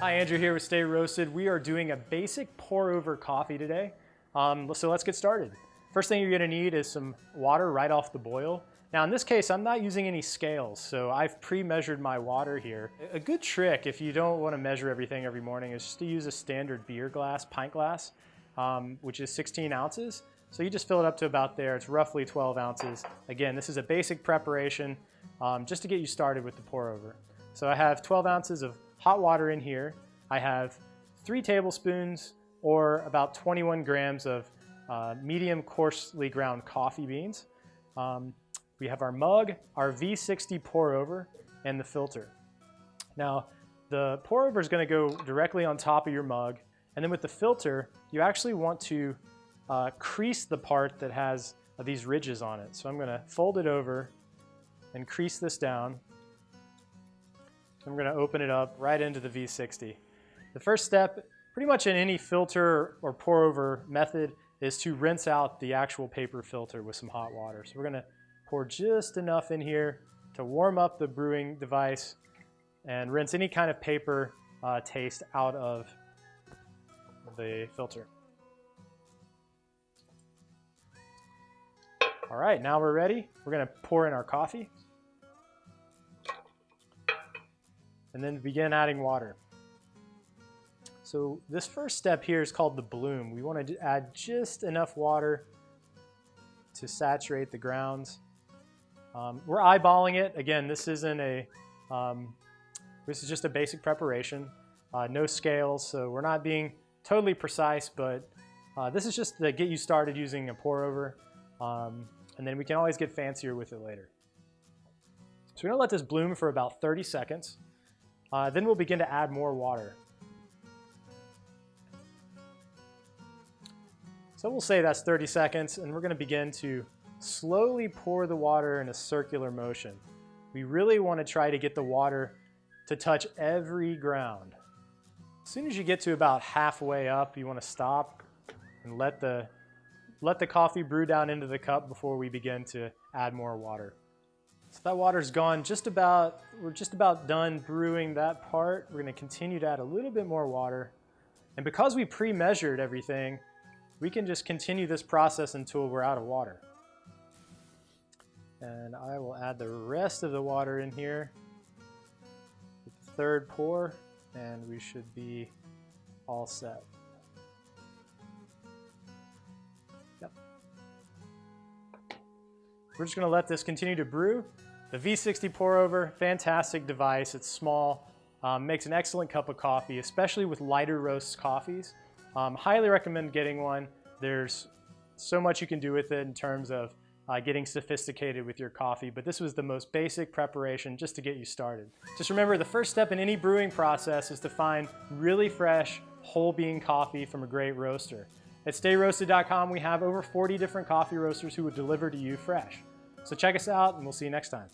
Hi, Andrew here with Stay Roasted. We are doing a basic pour-over coffee today. So let's get started. First thing you're gonna need is some water right off the boil. Now in this case, I'm not using any scales, so I've pre-measured my water here. A good trick if you don't wanna measure everything every morning is just to use a standard beer glass, pint glass, which is 16 ounces. So you just fill it up to about there. It's roughly 12 ounces. Again, this is a basic preparation just to get you started with the pour-over. So I have 12 ounces of hot water in here. I have 3 tablespoons or about 21 grams of medium coarsely ground coffee beans. We have our mug, our V60 pour over, and the filter. Now, the pour over is going to go directly on top of your mug, and then with the filter, you actually want to crease the part that has these ridges on it. So I'm going to fold it over and crease this down. I'm going to open it up right into the V60. The first step, pretty much in any filter or pour over method, is to rinse out the actual paper filter with some hot water. So we're going to pour just enough in here to warm up the brewing device and rinse any kind of paper taste out of the filter. All right, now we're ready. We're going to pour in our coffee and then begin adding water. So this first step here is called the bloom. We want to add just enough water to saturate the grounds. We're eyeballing it. Again, this isn't a, this is just a basic preparation. No scales, so we're not being totally precise, but this is just to get you started using a pour over, and then we can always get fancier with it later. So we're gonna let this bloom for about 30 seconds. Then we'll begin to add more water. So we'll say that's 30 seconds, and we're going to begin to slowly pour the water in a circular motion. We really want to try to get the water to touch every ground. As soon as you get to about halfway up, you want to stop and let the coffee brew down into the cup before we begin to add more water. So that water's gone we're just about done brewing that part. We're going to continue to add a little bit more water. And because we pre-measured everything, we can just continue this process until we're out of water. And I will add the rest of the water in here with the third pour, and we should be all set. Yep. We're just going to let this continue to brew. The V60 pour over, fantastic device. It's small, makes an excellent cup of coffee, especially with lighter roast coffees. Highly recommend getting one. There's so much you can do with it in terms of getting sophisticated with your coffee, but this was the most basic preparation just to get you started. Just remember, the first step in any brewing process is to find really fresh, whole bean coffee from a great roaster. At StayRoasted.com, we have over 40 different coffee roasters who would deliver to you fresh. So check us out, and we'll see you next time.